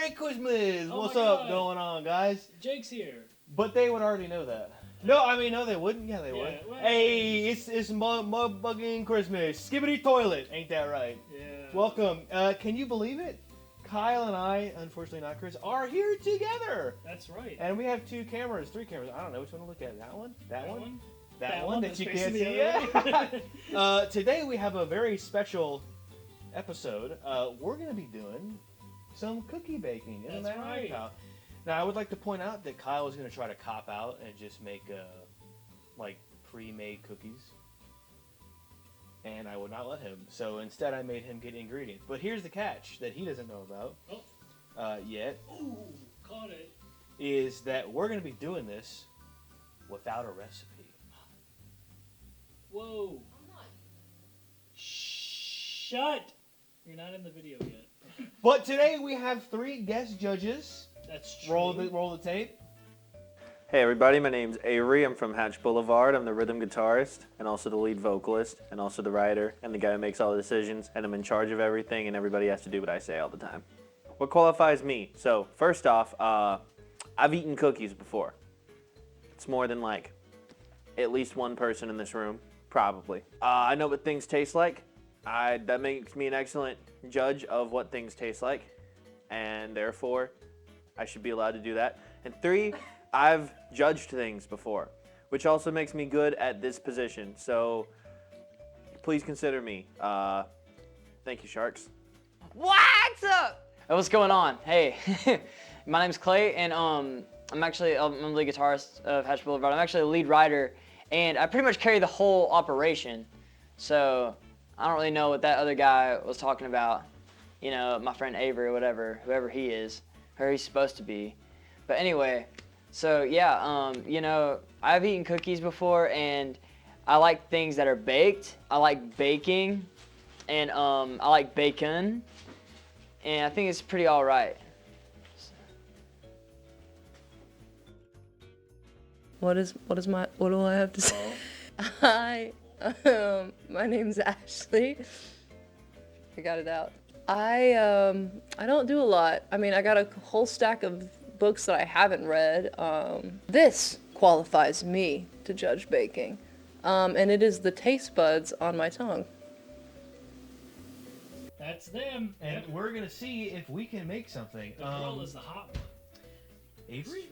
Merry Christmas! Oh What's my up God. going on, guys? Jake's here. But they would already know that. No, I mean, no, they wouldn't. Yeah, they would. Well, Hey, it's motherfucking Christmas. Skibbity toilet. Ain't that right? Yeah. Welcome. Can you believe it? Kyle and I, unfortunately not Chris, are here together. That's right. And we have three cameras. I don't know which one to look at. That one? That one? That That one one that that's you facing can't the see. other Yeah. Today we have a very special episode. We're going to be doing some cookie baking. Isn't That's that right. Kyle? Now, I would like to point out that Kyle is going to try to cop out and just make, like, pre-made cookies. And I would not let him. So instead, I made him get ingredients. But here's the catch that he doesn't know about yet. Ooh, caught it. Is that we're going to be doing this without a recipe. Whoa. Shut. You're not in the video yet. But today we have three guest judges. That's true. Roll the tape. Hey everybody, my name's Avery. I'm from Hatch Boulevard. I'm the rhythm guitarist and also the lead vocalist and also the writer and the guy who makes all the decisions, and I'm in charge of everything and everybody has to do what I say all the time. What qualifies me? So first off, I've eaten cookies before. It's more than like at least one person in this room, probably. I know what things taste like. That makes me an excellent judge of what things taste like, and therefore I should be allowed to do that. And three, I've judged things before, which also makes me good at this position. So please consider me. Thank you, Sharks. What's up? What's going on? Hey, my name's Clay, and I'm the lead guitarist of Hatch Boulevard. I'm actually the lead writer, and I pretty much carry the whole operation. So I don't really know what that other guy was talking about. You know, my friend Avery or whatever, whoever he is, or he's supposed to be. But anyway, so yeah, you know, I've eaten cookies before, and I like things that are baked. I like baking, and I like bacon, and I think it's pretty all right. What do I have to say? Hi, my name's Ashley. I got it out. I don't do a lot. I mean, I got a whole stack of books that I haven't read. This qualifies me to judge baking, and it is the taste buds on my tongue. That's them. And we're going to see if we can make something. The girl is the hot one. Avery?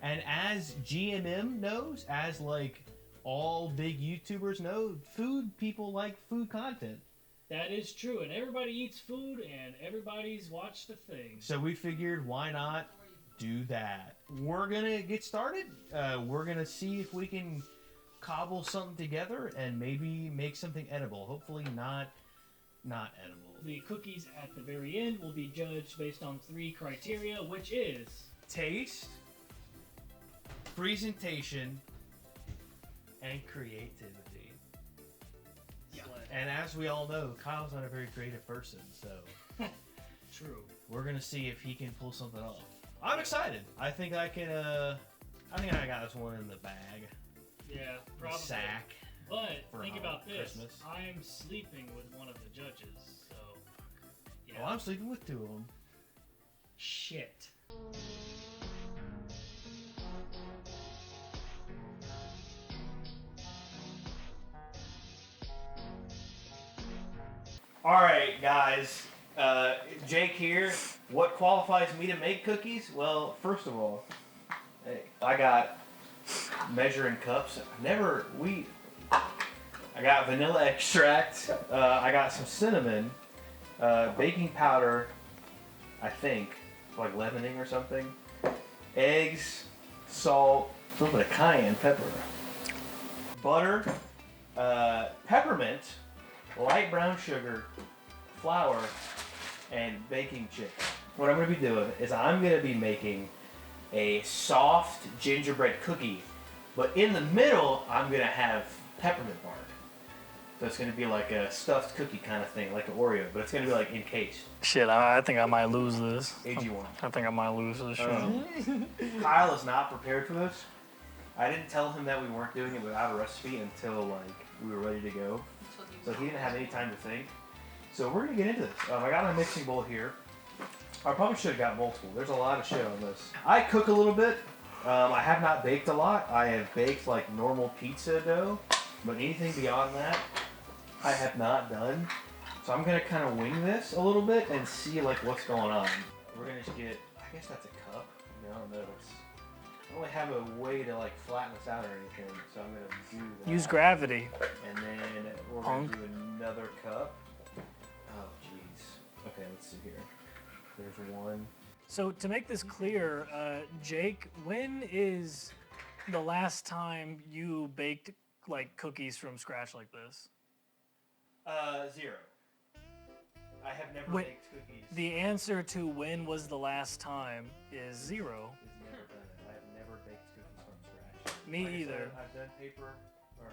And as GMM knows, as like all big YouTubers know, food people like food content. That is true, and everybody eats food, and everybody's watched the thing. So we figured, why not do that? We're gonna get started. We're gonna see if we can cobble something together and maybe make something edible. Hopefully not edible. The cookies at the very end will be judged based on 3 criteria, which is Taste, presentation, and creativity. yeah. And as we all know, Kyle's not a very creative person, so True. we're gonna see if he can pull something off. I'm excited. I think I can. I think I got this one in the bag, Yeah, the probably. sack. But for think about this. Christmas. I'm sleeping with one of the judges, so yeah. Well, I'm sleeping with 2 of them. Shit. All right, guys. Jake here. What qualifies me to make cookies? Well, first of all, hey, I got measuring cups. I got vanilla extract. I got some cinnamon, baking powder. I think like leavening or something. Eggs, salt, a little bit of cayenne pepper, butter, peppermint, light brown sugar, flour, and baking chips. What I'm going to be doing is I'm going to be making a soft gingerbread cookie, but in the middle I'm going to have peppermint bark. So it's going to be like a stuffed cookie kind of thing, like an Oreo, but it's going to be like encased. Shit, I think I might lose this. AG1. I think I might lose this shit. Kyle is not prepared for this. I didn't tell him that we weren't doing it without a recipe until like we were ready to go. So he didn't have any time to think. So we're gonna get into this. I got my mixing bowl here. I probably should have got multiple. There's a lot of shit on this. I cook a little bit. I have not baked a lot. I have baked like normal pizza dough, but anything beyond that, I have not done. So I'm gonna kind of wing this a little bit and see like what's going on. We're gonna just get, I guess that's a cup. I don't know. I don't really have a way to like flatten this out or anything, so I'm gonna do that. Use gravity. And then we're gonna do another cup. Oh jeez. Okay, let's see here. There's one. So to make this clear, Jake, when is the last time you baked like cookies from scratch like this? 0. I have never Wait, baked cookies. The answer to when was the last time is 0. Is never done it. I have never baked cookies from scratch. Me Like I either. said, I've done paper or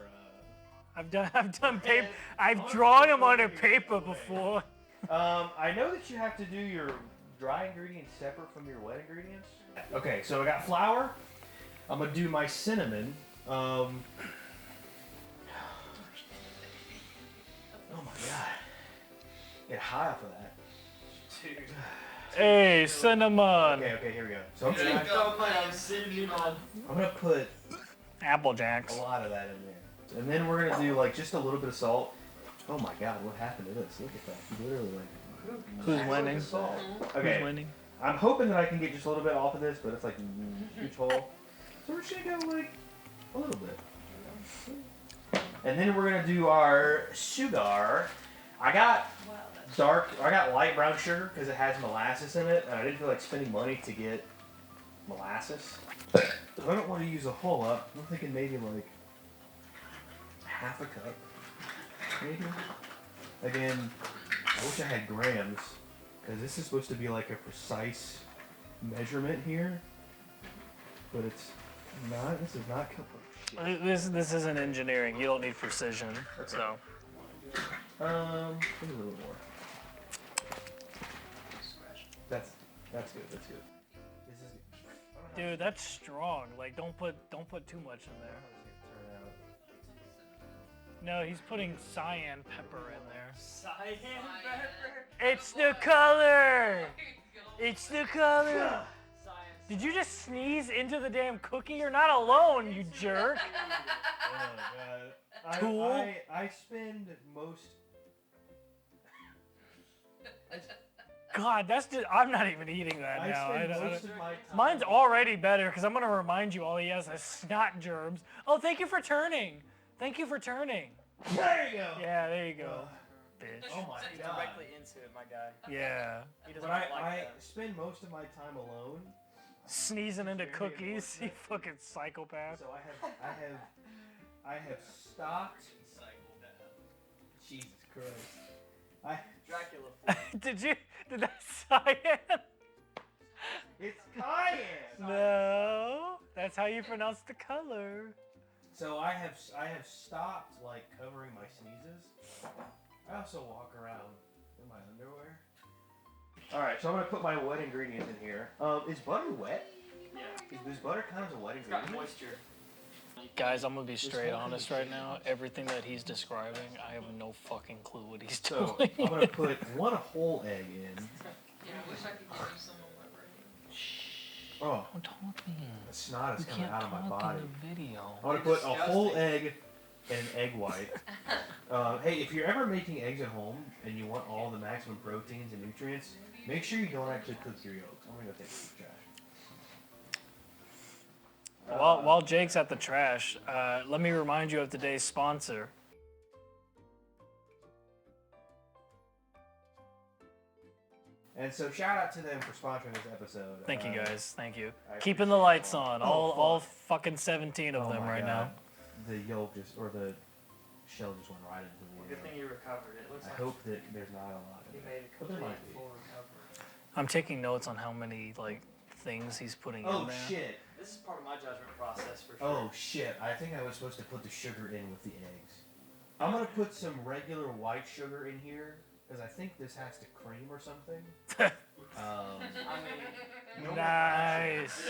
I've done paper. I've drawn them on a paper before. I know that you have to do your dry ingredients separate from your wet ingredients. Okay, so I got flour. I'm gonna do my cinnamon. Oh my god. Get high off of that. Dude. Hey, cinnamon. Okay, here we go. So I'm gonna put Apple a Jacks. lot of that in there. And then we're gonna do like just a little bit of salt. Oh my god, what happened to this? Look at that. You literally like Who's winning? salt. Who's Okay. winning? I'm hoping that I can get just a little bit off of this, but it's like a huge hole. So we're just gonna go like a little bit. And then we're gonna do our sugar. I got light brown sugar because it has molasses in it, and I didn't feel like spending money to get molasses. I don't want to use a whole lot. I'm thinking maybe like half a cup. Maybe. Again, I wish I had grams, because this is supposed to be like a precise measurement here, but it's not. This is not. This isn't engineering. You don't need precision. So. Maybe a little more. That's good. That's good. This is. Dude, that's strong. Like, don't put too much in there. No, he's putting cyan pepper in there. Cyan pepper. It's the color. It's the color. Did you just sneeze into the damn cookie? You're not alone, you jerk. Oh, Tool? I spend most. God, that's just. I'm not even eating that I now. spend most of my time. Mine's already better because I'm gonna remind you all he has is snot germs. Oh, thank you for turning. Thank you for turning. There you go. Yeah, there you go. Bitch. Oh my god. Directly into it, my guy. Yeah. He doesn't But like I that. spend most of my time alone, Sneezing into cookies, you fucking psychopath. so I have stocked. Jesus Christ. Dracula. Did that cyan? It's cayenne. No, that's how you pronounce the color. So I have stopped like covering my sneezes. I also walk around in my underwear. All right, so I'm gonna put my wet ingredients in here. Is butter wet? Yeah. Does butter count as a wet It's got ingredient? moisture. Guys, I'm gonna be straight honest right now. Everything that he's describing, I have no fucking clue what he's So doing. I'm gonna put one whole egg in. Yeah, I wish I could give you some of my brain. Oh, Don't talk to him. the snot is You coming can't out of my talk body. in the video. I'm gonna put a whole Disgusting. egg and an egg white. Hey, if you're ever making eggs at home and you want all the maximum proteins and nutrients, make sure you don't actually cook your yolks. I'm gonna go take it to the trash. While Jake's at the trash, let me remind you of today's sponsor. And so shout out to them for sponsoring this episode. Thank you guys. Thank you. I Keeping the appreciate lights it. on. Oh, All fuck. fucking 17 of Oh them my right God. now. The yolk just, or the shell just went right into the Good thing you recovered. It looks I like hope that there's not a lot he of made it. a But there complete might be. full recovery. I'm taking notes on how many like things he's putting in Oh there. shit. This is part of my judgment process for sure. Oh shit. I think I was supposed to put the sugar in with the eggs. I'm gonna put some regular white sugar in here because I think this has to cream or something. I mean, No more Nice.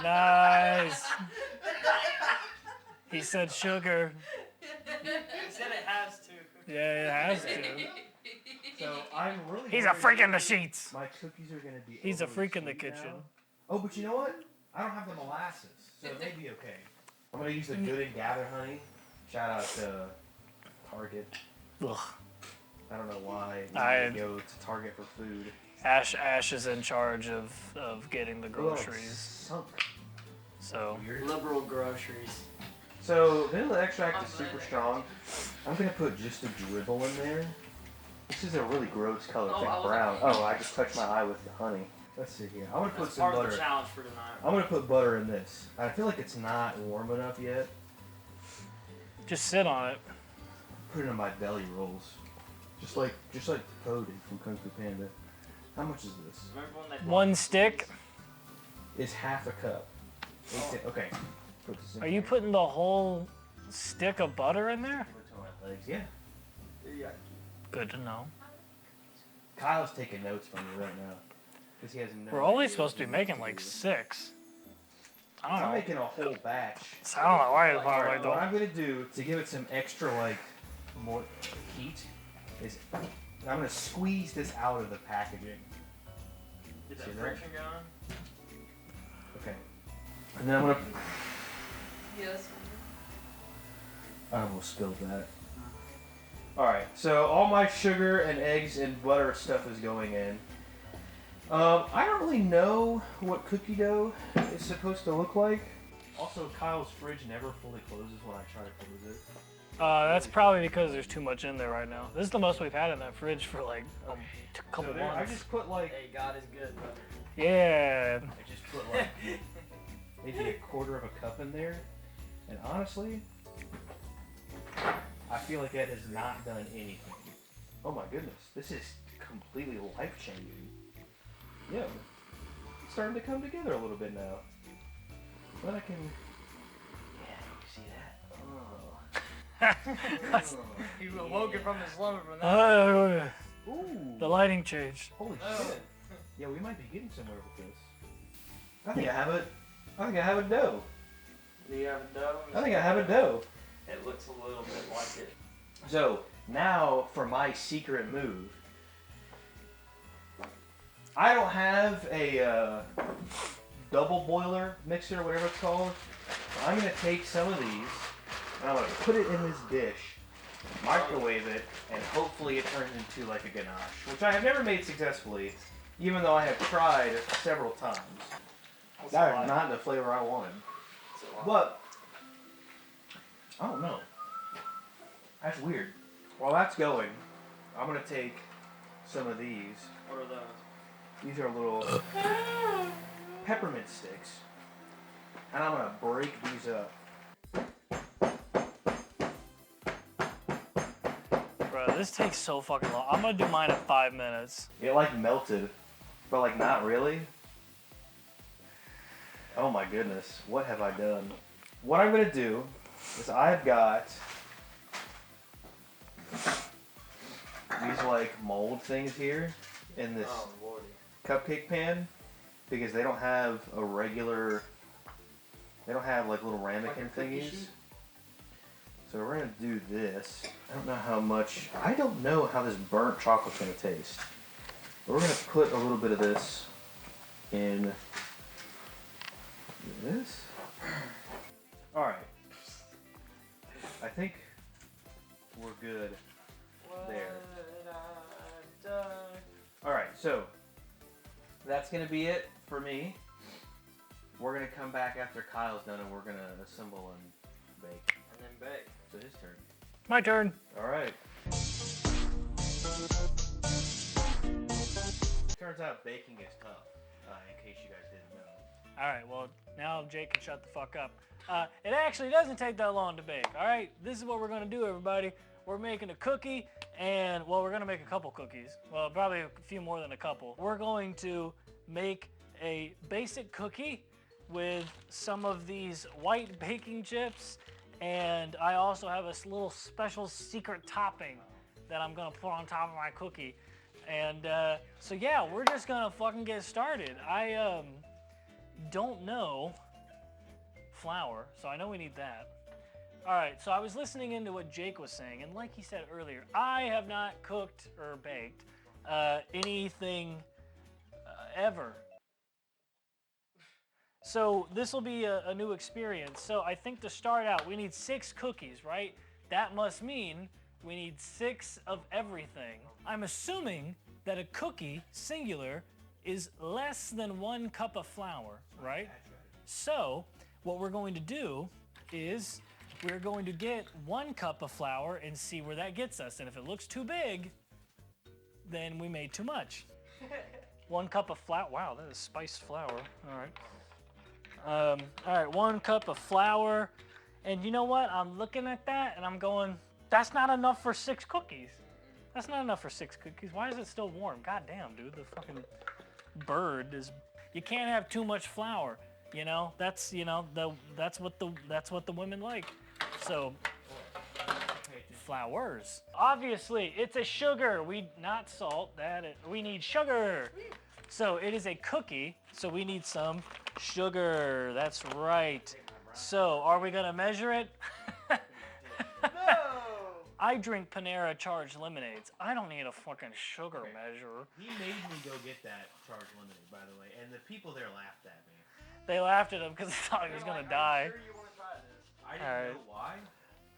Nice. He said sugar. he said it has to. Yeah, it has to. So I'm really. He's a worried freak in the sheets. My cookies are gonna be. He's a overly freak in the sweet kitchen. now. Oh, but you know what? I don't have the molasses, so it may be okay. I'm gonna use the Good and Gather honey. Shout out to Target. Ugh. I don't know why I- we go to Target for food. Ash is in charge of getting the Well, groceries. something So weird. Liberal groceries. So vanilla extract is super strong. I'm gonna put just a dribble in there. This is a really gross color. It's Oh, I like wasn't- brown. Oh, I just touched my eye with the honey. Let's see here. I'm gonna put That's some part of butter. the challenge for tonight. I'm gonna put butter in this. I feel like it's not warm enough yet. just sit on it. Put it in my belly rolls. Just like Cody from Kung Fu Panda. How much is this? Remember when they One stick. It's half a cup. Okay. Put this in Are you here. putting the whole stick of butter in there? Put it on my legs. Yeah. Yeah. Good to know. Kyle's taking notes from me right now. Because he has no. We're only idea supposed to be what making to like do. 6. I don't I'm know. making a whole batch. I don't know why it's Alright, probably what like I'm gonna do to give it some extra like more heat is I'm gonna squeeze this out of the packaging. Get See that that? friction going. Okay. And then I'm gonna Yes. I almost spilled that. Alright, so all my sugar and eggs and butter stuff is going in. I don't really know what cookie dough is supposed to look like. Also, Kyle's fridge never fully closes when I try to close it. That's probably because there's too much in there right now. This is the most we've had in that fridge for like a couple So there, I months. just put like Hey, God is good, brother. Yeah. I just put like maybe a quarter of a cup in there, and honestly, I feel like that has not done anything. Oh my goodness, this is completely life changing. Yeah, it's starting to come together a little bit now. But I can, yeah, you see that? Oh. You awoke from his slumber from that. Ooh. The lighting changed. Holy shit. Yeah, we might be getting somewhere with this. I think I have it. I think I have a dough. Do you have a dough? I think I have a dough. It looks a little bit like it. So now for my secret move. I don't have a double boiler mixer, whatever it's called. I'm gonna take some of these and I'm gonna put it in this dish, microwave it, and hopefully it turns into like a ganache, which I have never made successfully, even though I have tried several times. That is not the flavor I wanted. But I don't know. That's weird. While that's going, I'm gonna take some of these. What are those? These are little peppermint sticks. And I'm gonna break these up. Bro, this takes so fucking long. I'm gonna do mine in 5 minutes. It like melted, but like not really. Oh my goodness, what have I done? What I'm gonna do is I've got these like mold things here in this Oh, lordy. cupcake pan because they don't have a regular, they don't have like little ramekin thingies. So we're gonna do this. I don't know how much, I don't know how this burnt chocolate's gonna taste. But we're gonna put a little bit of this in this. Alright. I think we're good there. Alright, so that's gonna be it for me. We're gonna come back after Kyle's done and we're gonna assemble and bake. And then bake. So his turn. My turn. Alright. Turns out baking is tough, in case you guys didn't know. Alright, well, now Jake can shut the fuck up. It actually doesn't take that long to bake, alright? This is what we're gonna do, everybody. We're making a cookie, and, well, we're gonna make a couple cookies. Well, probably a few more than a couple. We're going to make a basic cookie with some of these white baking chips, and I also have a little special secret topping that I'm gonna put on top of my cookie. And so yeah, we're just gonna fucking get started. I don't know flour, so I know we need that. All right, so I was listening into what Jake was saying, and like he said earlier, I have not cooked or baked anything ever. So this will be a new experience. So I think to start out, we need 6 cookies, right? That must mean we need 6 of everything. I'm assuming that a cookie, singular, is less than 1 cup of flour, right? So what we're going to do is we're going to get 1 cup of flour and see where that gets us. And if it looks too big, then we made too much. 1 cup of flour. Wow, that is spiced flour. All right. All right, 1 cup of flour. And you know what? I'm looking at that and I'm going, that's not enough for 6 cookies. That's not enough for 6 cookies. Why is it still warm? God damn, dude. The fucking bird is. You can't have too much flour. You know, that's that's what the women like. So flowers. Obviously, it's a sugar. Not salt. We need sugar. So it is a cookie. So we need some sugar. That's right. So are we gonna measure it? No! I drink Panera charged lemonades. I don't need a fucking sugar measure. He made me go get that charged lemonade, by the way, and the people there laughed at me. They laughed at him because they thought he was gonna die. Sure you want to try this. I didn't Alright. know why.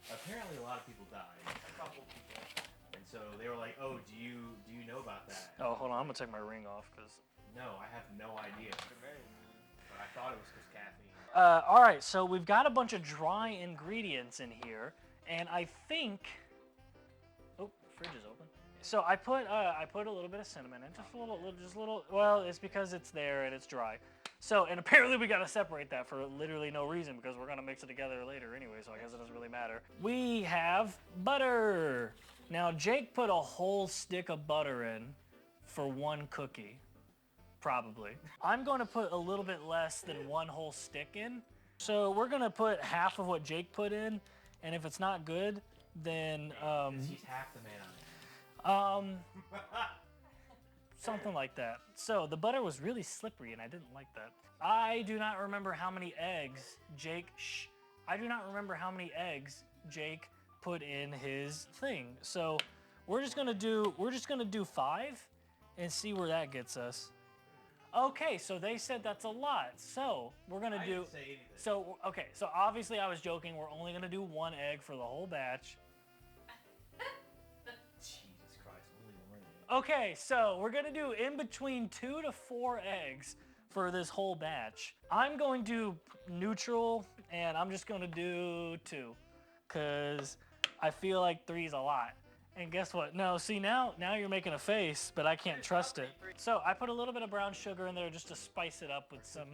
Apparently, a lot of people died. A couple people. And so they were like, "Oh, do you know about that?" Oh, hold on. I'm gonna take my ring off because. No, I have no idea. But I thought it was because caffeine. All right, so we've got a bunch of dry ingredients in here, and I think. Oh, fridge is open. So I put a little bit of cinnamon in, just a little. Well, it's because it's there and it's dry. So, and apparently we gotta separate that for literally no reason because we're gonna mix it together later anyway, so I guess it doesn't really matter. We have butter. Now, Jake put a whole stick of butter in for 1 cookie, probably. I'm gonna put a little bit less than 1 whole stick in. So we're gonna put half of what Jake put in, and if it's not good, then He's half the man on it. something like that. So the butter was really slippery and I didn't like that. I do not remember how many eggs Jake put in his thing. So we're just gonna do 5 and see where that gets us. Okay, so they said that's a lot. So we're gonna I do. didn't say anything. So okay, so obviously I was joking. We're only gonna do 1 egg for the whole batch. Jesus Christ, only 1 egg. Okay, so we're gonna do in between 2 to 4 eggs for this whole batch. I'm going to neutral, and I'm just gonna do 2, cause I feel like 3 is a lot. And guess what? No, see now you're making a face, but I can't trust it. So I put a little bit of brown sugar in there just to spice it up with some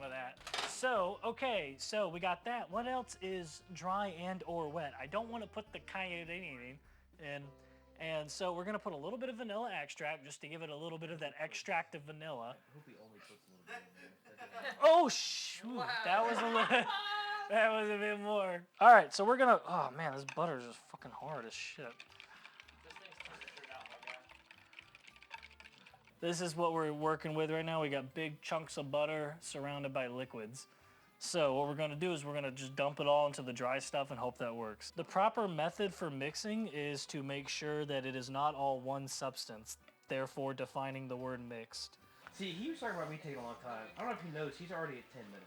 of that. So, okay, so we got that. What else is dry and or wet? I don't want to put the cayenne in. And so we're gonna put a little bit of vanilla extract just to give it a little bit of that extract of vanilla. I hope he only puts a little bit in there. Oh shoot, that was a little, that was a bit more. All right, so we're gonna. Oh man, this butter is just fucking hard as shit. This is what we're working with right now. We got big chunks of butter surrounded by liquids. So what we're gonna do is we're gonna just dump it all into the dry stuff and hope that works. The proper method for mixing is to make sure that it is not all one substance, therefore defining the word mixed. See, he was talking about me taking a long time. I don't know if he knows, he's already at 10 minutes.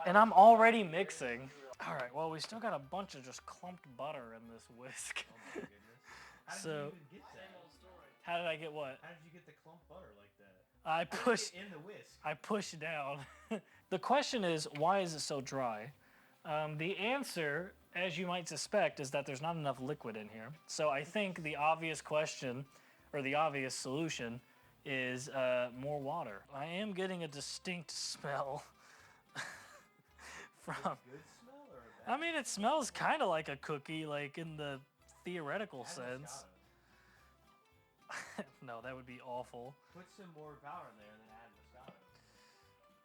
And I'm already mixing. All right, well, we still got a bunch of just clumped butter in this whisk. Oh my goodness. How did So- you even get that? How did I get what? How did you get the clump butter like that? I pushed. In the whisk. I pushed down. The question is, why is it so dry? The answer, as you might suspect, is that there's not enough liquid in here. So I think the obvious question, or the obvious solution, is more water. I am getting a distinct smell from. Good smell or a bad? I mean, it smells kind of like a cookie, like in the theoretical sense. No, that would be awful. Put some more powder in there and then add Moscato.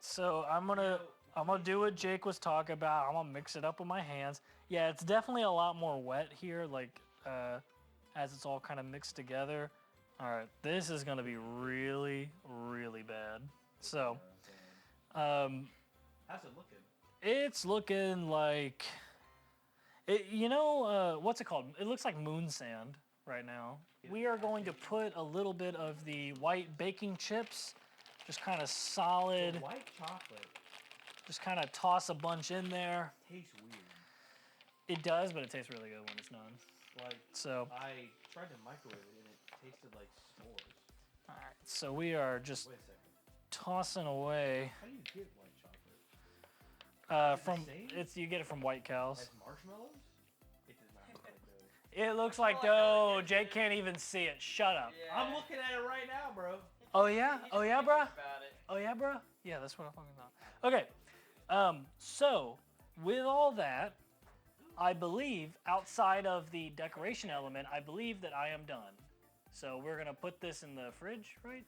So I'm gonna do what Jake was talking about. I'm gonna mix it up with my hands. Yeah, it's definitely a lot more wet here, like as it's all kind of mixed together. All right, this is gonna be really, really bad. So, How's it looking? It's looking like, what's it called? It looks like moon sand right now. We are going to put a little bit of the white baking chips, just kind of solid. White chocolate Just kind of toss a bunch in there. tastes weird. It does, but it tastes really good when it's done. Like, So, I tried to microwave it and it tasted like s'mores. all right. So we are just Wait a second. tossing away How do you get white chocolate? from same? you get it from White Cows. As marshmallows? It does not look like dough. It looks like dough. Jake can't even see it. Shut up. I'm looking at it right now, bro. Oh yeah? Oh yeah, bruh? Oh yeah, bruh? Yeah, that's what I'm fucking thought. Okay. So with all that, I believe outside of the decoration element, I believe that I am done. So we're gonna put this in the fridge, right?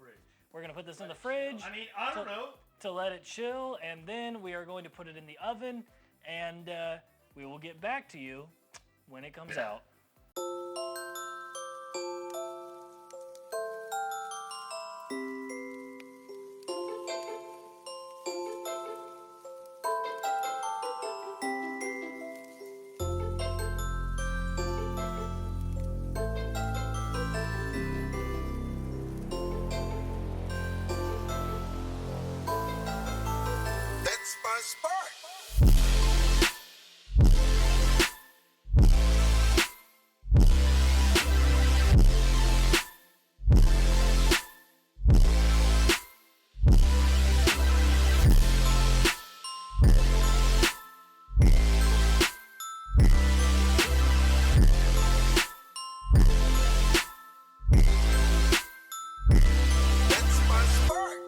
We're gonna put this in the fridge. I mean, I don't know. To let it chill, and then we are going to put it in the oven, and we will get back to you when it comes out. That's my spark. That's my spark.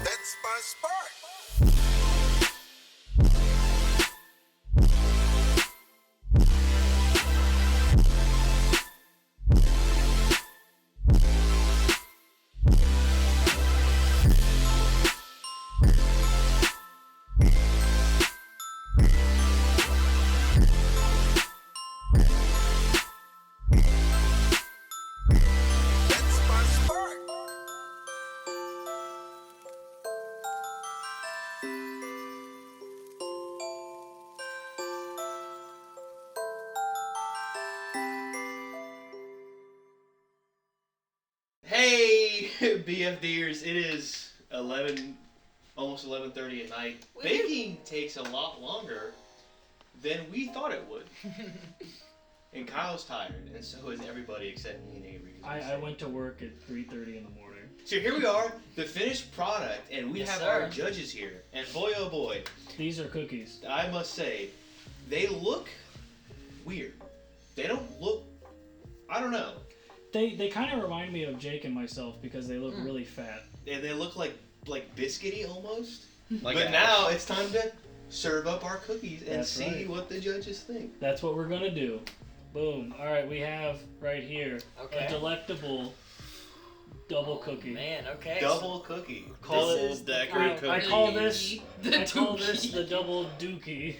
That's my spark. That's my spark. Hey, BFDers, it is 11, almost 11:30 at night. Baking takes a lot longer than we thought it would. And Kyle's tired, and so is everybody except me and Avery. I went to work at 3:30 in the morning. So here we are, the finished product, and we Yes, have sir. our judges here. And boy, oh boy, These are cookies. I must say, they look weird. They don't look, I don't know. They kind of remind me of Jake and myself because they look really fat. And they look like biscuity almost. Like But Ash. now it's time to serve up our cookies and That's see right. what the judges think. That's what we're gonna do. Boom. All right, we have right here Okay. a delectable double cookie. Man, okay. Double cookie. Call This it- is decorative I cookie. call this The I call this dookie. the double dookie.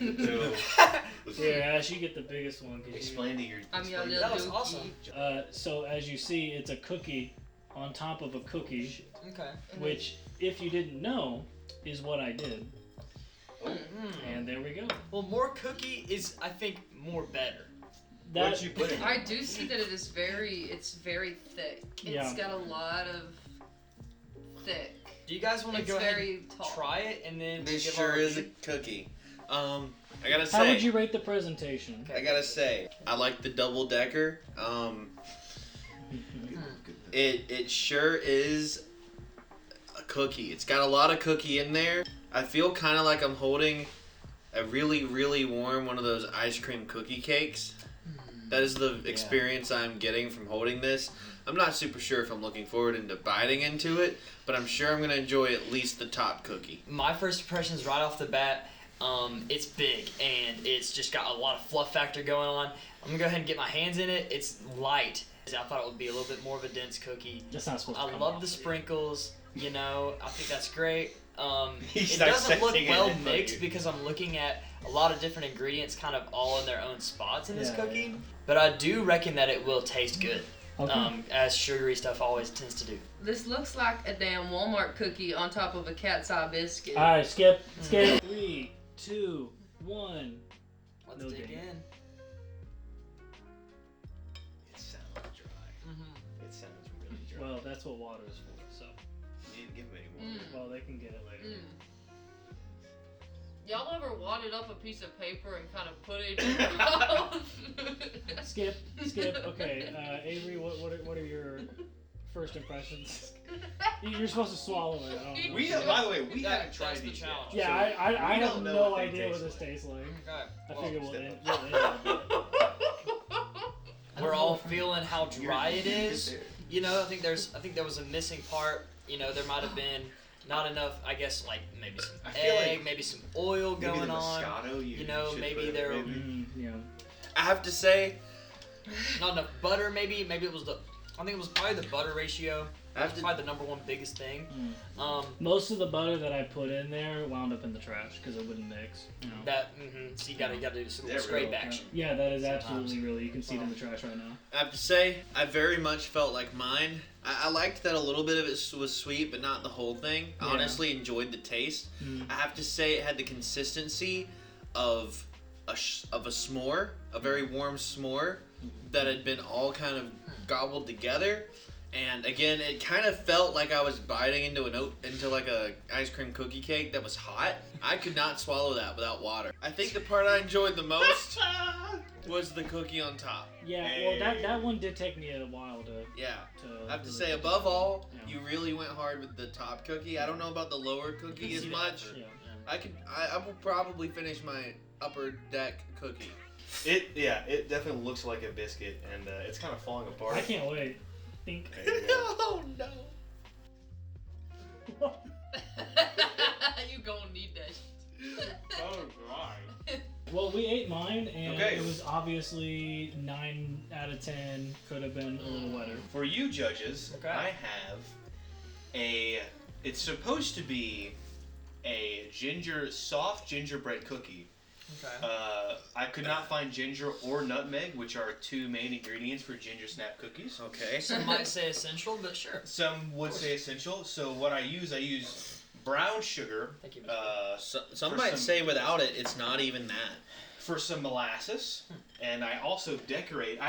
So, Here, Ash, you get the biggest one. 'cause you- explain to your. I'm your explain little That was dookie. awesome. So as you see, it's a cookie on top of a cookie, Okay. which, if you didn't know, is what I did. Mm. And there we go. Well, more cookie is, I think, more better. That, What'd you put in? I do see that it's very thick. It's Yeah. got a lot of thick. Do you guys want to It's go ahead very and tall. try it and then This give sure our is a review? cookie. I gotta How say, would you rate the presentation? I gotta say, I like the double decker. It sure is a cookie. It's got a lot of cookie in there. I feel kind of like I'm holding a really, really warm one of those ice cream cookie cakes. That is the experience I'm getting from holding this. I'm not super sure if I'm looking forward into biting into it, but I'm sure I'm gonna enjoy at least the top cookie. My first impressions right off the bat, it's big and it's just got a lot of fluff factor going on. I'm gonna go ahead and get my hands in it. It's light. I thought it would be a little bit more of a dense cookie. That's not supposed to I come love off. the sprinkles. You know, I think that's great. He's It doesn't look dissecting it well in front of mixed you. because I'm looking at a lot of different ingredients kind of all in their own spots in this Yeah, cookie. yeah. But I do reckon that it will taste good, Okay. as sugary stuff always tends to do. This looks like a damn Walmart cookie on top of a cat's eye biscuit. All right, skip. 3, 2, 1. Let's No dig game. in. It sounds dry. It sounds really dry. Well, that's what water is for. So, You need to give him any more. well, they can get it later. Y'all ever wadded up a piece of paper and kind of put it in your mouth? Skip. Okay, Avery, what are your first impressions? You're supposed to swallow it. I don't know. We by the way, we haven't tried That's the these yet. challenge. Yeah, So I we have don't know no what they idea what taste this tastes like. Okay. I well, figure we'll step end up. it. we're all feeling how dry it is. You know, I think there was a missing part. You know, there might have been not enough. I guess like maybe some I feel egg, like maybe some oil Maybe going the on. Moscato, You know, should maybe put it- there- maybe- Yeah. I have to say, Not enough butter. Maybe it was the. I think it was probably the butter ratio. I have That's to- probably the number one biggest thing. Most of the butter that I put in there wound up in the trash because it wouldn't mix. You know. So you gotta do some There we scrape go. action. Yeah, that is Sometimes. absolutely really. You can see it in the trash right now. I have to say, I very much felt like mine. I liked that a little bit of it was sweet, but not the whole thing. I Yeah. honestly enjoyed the taste. I have to say, it had the consistency of a s'more, a very warm s'more that had been all kind of gobbled together. And again, it kind of felt like I was biting into like a ice cream cookie cake that was hot. I could not swallow that without water. I think the part I enjoyed the most was the cookie on top. Yeah, well, that one did take me a while to. Yeah. I have to really say, get above to. all, Yeah. you really went hard with the top cookie. I don't know about the lower cookie as see the much. effort. Yeah. I will probably finish my upper deck cookie. It definitely looks like a biscuit, and it's kind of falling apart. I can't wait. Think. There you go. Oh no. You gonna need that shit. So dry. Well, we ate mine, and Okay. it was obviously 9 out of 10. Could have been a little wetter. For you judges, Okay. I have it's supposed to be a soft gingerbread cookie. Okay. I could not find ginger or nutmeg, which are two main ingredients for ginger snap cookies. Okay. Some might say essential, but sure. Some would say essential. So what I use brown sugar. Thank you, Mr. Some For might some- say without it, it's not even that. For some molasses, and I also decorate.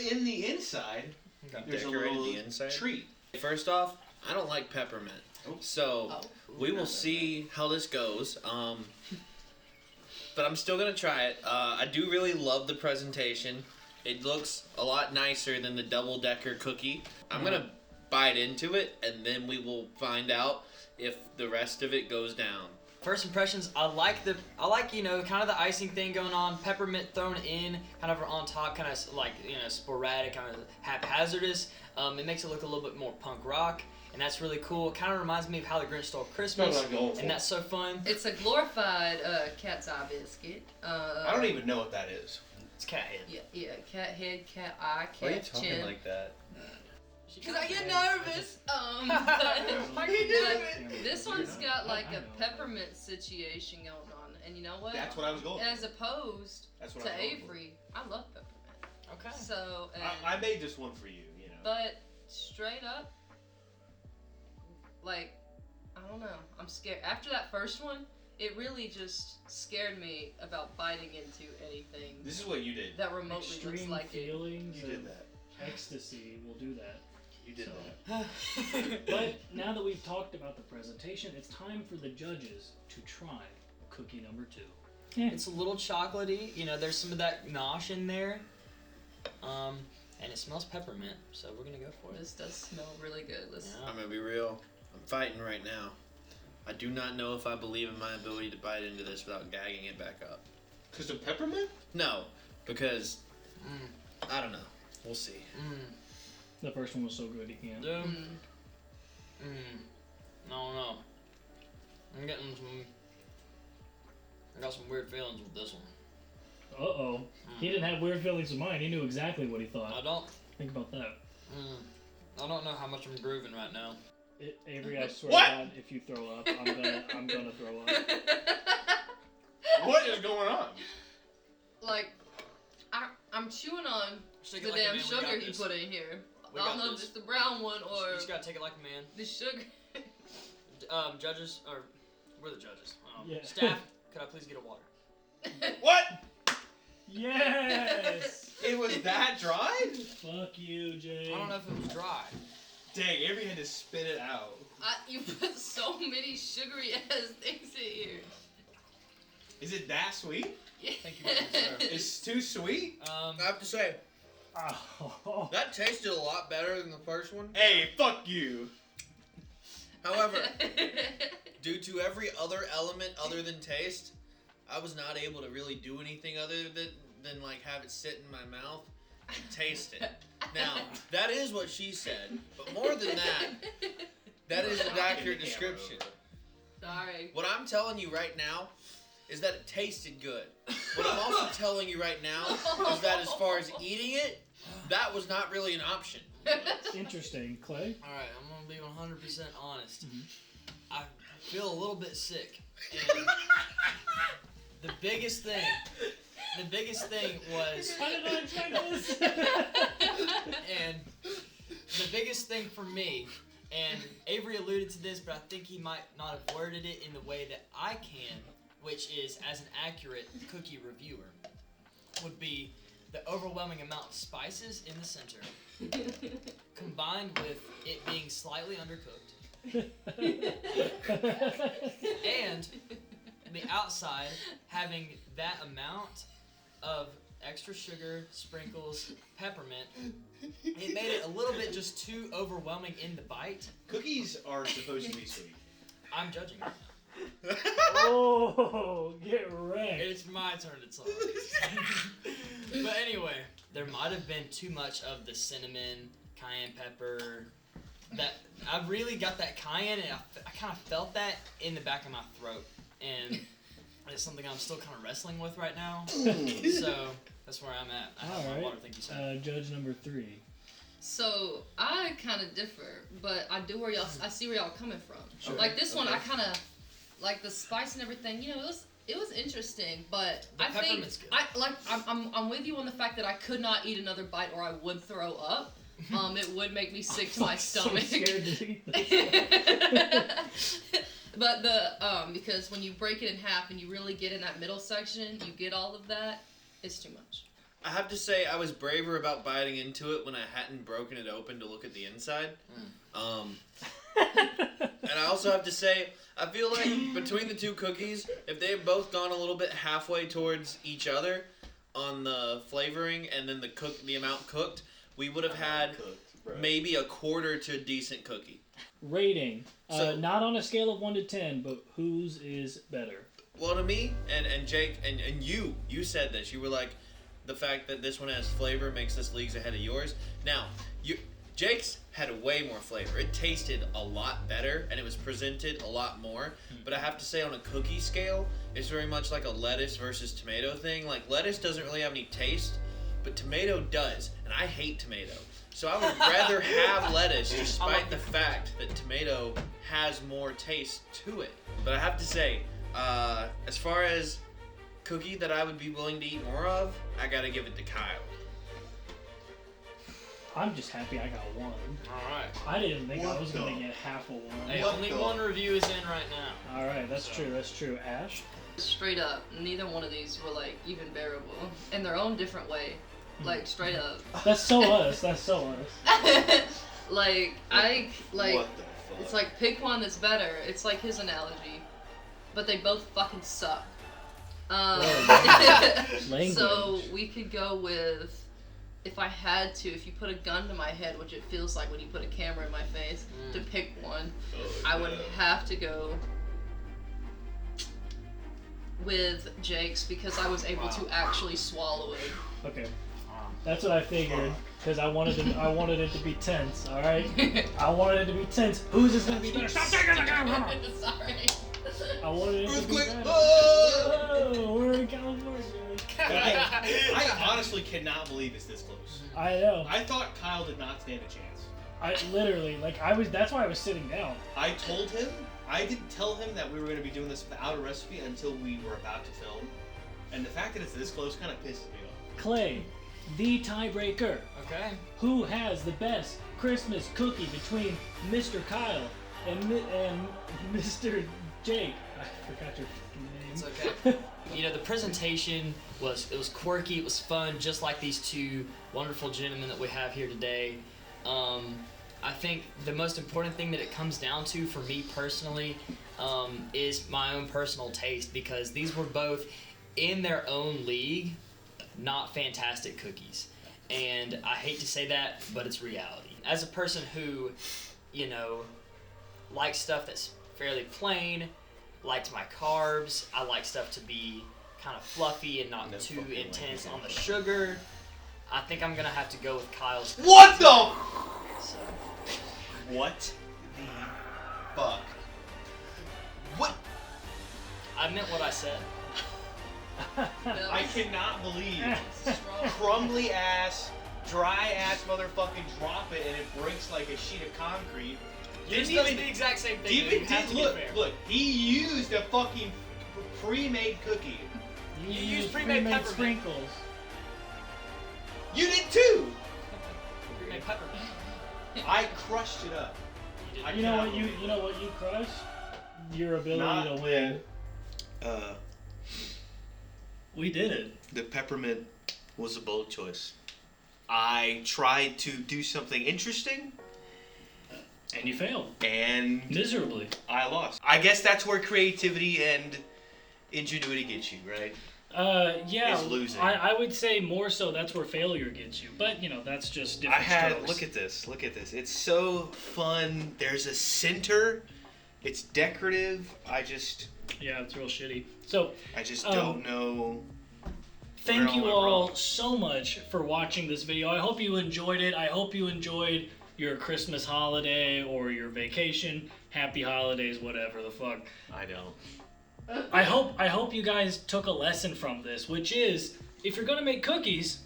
In the inside, Okay. there's a Decorated little the inside? treat. First off, I don't like peppermint. So Oh. we will see how this goes. But I'm still gonna try it. I do really love the presentation. It looks a lot nicer than the double-decker cookie. I'm gonna bite into it, and then we will find out if the rest of it goes down. First impressions, I like kind of the icing thing going on, peppermint thrown in, kind of on top, kind of like sporadic, kind of haphazardous. It makes it look a little bit more punk rock, and that's really cool. It kind of reminds me of How the Grinch Stole Christmas, and that's so fun. It's a glorified cat's eye biscuit. I don't even know what that is. It's cat head. Yeah, cat head, cat eye, Why are you cat talking chin. like that? Because I get nervous. But this one's got like a peppermint situation going on, and you know what? That's what I was going. As opposed That's what to I was going for. Avery, I love peppermint. Okay. So, and, I made this one for you. You know. but straight up, like, I don't know. I'm scared. After that first one, it really just scared me about biting into anything This is what you did. that remotely looks Extreme like it. feelings You of did that. ecstasy will do that. You did So- that. But now that we've talked about the presentation, it's time for the judges to try cookie number 2. It's a little chocolatey. There's some of that nosh in there. And it smells peppermint, so we're gonna go for it. This does smell really good. Let's Yeah. I'm gonna be real. I'm fighting right now. I do not know if I believe in my ability to bite into this without gagging it back up. Cause of peppermint? No, because I don't know. We'll see. The first one was so good, you can't. Dude. No. I'm getting some. I got some weird feelings with this one. Uh-oh. He didn't have weird feelings of mine. He knew exactly what he thought. I don't. Think about that. I don't know how much I'm grooving right now. Avery, I swear What? to God, if you throw up, I'm gonna throw up. What is going on? Like, I'm chewing on Shake the it like a damn man, we got sugar he this. put in here. We I don't got know if this. it's the brown one You or just gotta take it like a man. the sugar. Judges, or we're the judges. Yeah. Staff, could I please get a water? What? Yes! It was that dry? Fuck you, Jay. I don't know if it was dry. Dang, Avery had to spit it out. You put so many sugary ass things in here. Is it that sweet? Yeah. Thank you very much, sir. It's too sweet? I have to say, Oh. that tasted a lot better than the first one. Hey, fuck you. However, due to every other element other than taste, I was not able to really do anything other than like have it sit in my mouth and taste it. Now, that is what she said, but more than that is an accurate description. Sorry. What I'm telling you right now is that it tasted good. What I'm also telling you right now is that as far as eating it, that was not really an option. Interesting, Clay. Alright, I'm gonna be 100% honest. Mhm. I feel a little bit sick. And the biggest thing was, How did I expect this? and the biggest thing for me, and Avery alluded to this, but I think he might not have worded it in the way that I can, which is as an accurate cookie reviewer, would be the overwhelming amount of spices in the center, combined with it being slightly undercooked, and the outside having that amount of extra sugar, sprinkles, peppermint. It made it a little bit just too overwhelming in the bite. Cookies are supposed to be sweet. I'm judging right now. Oh, get wrecked. It's my turn to talk. But anyway, there might have been too much of the cinnamon, cayenne pepper. That I really got that cayenne, and I kind of felt that in the back of my throat, and it's something I'm still kind of wrestling with right now. So that's where I'm at. I have my Alright. water. Thank you, sir. Judge number 3. So I kind of differ, but I see where y'all coming from. Sure. Like this one, I kind of like the spice and everything. You know, it was interesting, but The I think peppermint's good. I'm with you on the fact that I could not eat another bite or I would throw up. It would make me sick to my stomach. So scared to eat this. But because when you break it in half and you really get in that middle section, you get all of that. It's too much. I have to say I was braver about biting into it when I hadn't broken it open to look at the inside. And I also have to say, I feel like between the two cookies, if they had both gone a little bit halfway towards each other on the flavoring and then the amount cooked, we would have had maybe a quarter to a decent cookie. Rating. So- Not on a scale of 1 to 10, but whose is better? Well, to me, and Jake, and you said this. You were like, the fact that this one has flavor makes this leagues ahead of yours. Now, Jake's had way more flavor. It tasted a lot better, and it was presented a lot more. But I have to say, on a cookie scale, it's very much like a lettuce versus tomato thing. Like, lettuce doesn't really have any taste, but tomato does, and I hate tomato. So I would rather have lettuce, despite the fact that tomato has more taste to it. But I have to say, as far as cookie that I would be willing to eat more of, I gotta give it to Kyle. I'm just happy I got 1. Alright. I didn't think I What was going the- to get half a 1. Hey, What only the- one review is in right now. Alright, that's true. Ash? Straight up, neither one of these were like even bearable in their own different way. Like straight up. That's so us. Like What the fuck? it's like pick one that's better. It's like his analogy, but they both fucking suck. Language. So we could go with, if I had to, if you put a gun to my head, which it feels like when you put a camera in my face, to pick one, I would have to go with Jake's because I was able to actually swallow it. Okay. That's what I figured, because I wanted it to be tense, alright? I wanted it to be tense. Who's this gonna be better? Stop taking the camera! Sorry. I wanted it to be Earthquake! better. Oh! Oh, we're in California. I honestly cannot believe it's this close. I know. I thought Kyle did not stand a chance. I literally, like, that's why I was sitting down. I told him, I didn't tell him that we were going to be doing this without a recipe until we were about to film. And the fact that it's this close kind of pisses me off. Clay, the tiebreaker. Okay. Who has the best Christmas cookie between Mr. Kyle and Mr. Jake? I forgot your fucking name. It's okay. You know, the presentation was quirky, it was fun, just like these two wonderful gentlemen that we have here today. I think the most important thing that it comes down to for me personally is my own personal taste, because these were both in their own league not fantastic cookies. And I hate to say that, but it's reality. As a person who, you know, likes stuff that's fairly plain, likes my carbs, I like stuff to be kind of fluffy and not too intense on the sugar, I think I'm gonna have to go with Kyle's. What the? So. What the fuck? What? I meant what I said. I cannot believe crumbly ass, dry ass motherfucking drop it and it breaks like a sheet of concrete. Yours does the exact same thing. Even look, he used a fucking pre-made cookie. You used pre-made peppermint sprinkles. You did too. Pre-made peppermint. I crushed it up. You know what you crushed? Your ability to win. We did it. The peppermint was a bold choice. I tried to do something interesting. And you failed. And miserably. I lost. I guess that's where creativity and ingenuity gets you, right? Yeah. Is losing. I would say more so that's where failure gets you. But, you know, that's just different strokes. Look at this. It's so fun. There's a center. It's decorative. Yeah, it's real shitty. So I just don't know. Thank you all so much for watching this video. I hope you enjoyed it. I hope you enjoyed your Christmas holiday or your vacation. Happy holidays, whatever the fuck. I don't. I hope you guys took a lesson from this, which is if you're gonna make cookies,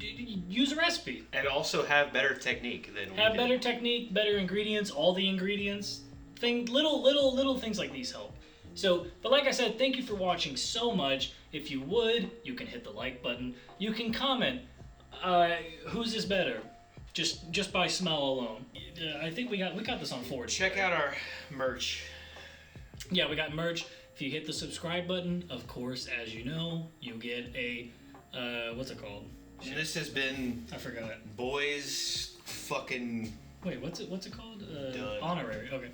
use a recipe. And also have better technique than have better technique, better ingredients, all the ingredients. Little things like these help. So, but like I said, thank you for watching so much. If you would, you can hit the like button. You can comment. Whose is better? Just by smell alone. I think we got this on forward. Check out our merch. Yeah, we got merch. If you hit the subscribe button, of course, as you know, you get a what's it called? And this has been I forgot. Boys fucking. Wait, what's it called? Done. Honorary. Okay.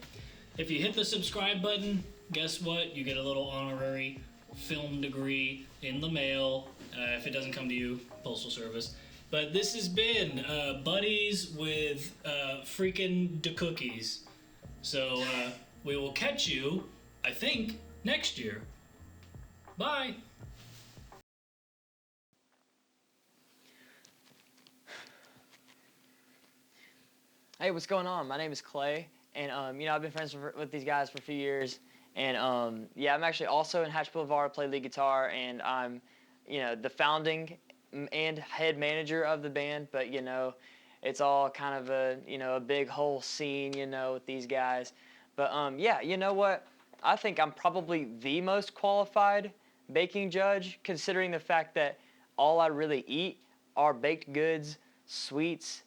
If you hit the subscribe button, guess what? You get a little honorary film degree in the mail. If it doesn't come to you, postal service. But this has been Buddies with freaking the cookies. So we will catch you, I think, next year. Bye. Hey, what's going on? My name is Clay, and you know, I've been friends with these guys for a few years, and yeah, I'm actually also in Hatch Boulevard, play lead guitar, and I'm, you know, the founding and head manager of the band. But you know, it's all kind of a big whole scene, you know, with these guys. But yeah, you know what? I think I'm probably the most qualified baking judge, considering the fact that all I really eat are baked goods, sweets,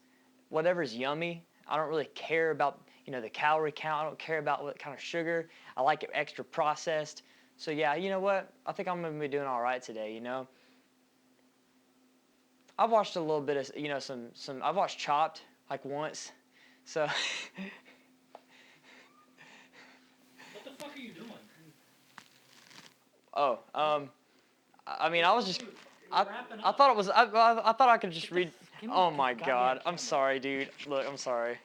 whatever's yummy. I don't really care about, you know, the calorie count. I don't care about what kind of sugar. I like it extra processed. So yeah, you know what? I think I'm gonna be doing all right today, you know. I've watched a little bit of, you know, some I've watched Chopped like once. So What the fuck are you doing? Oh, I mean, I was just I thought it was I thought I could just read. Oh my God. I'm sorry, dude. Look, I'm sorry.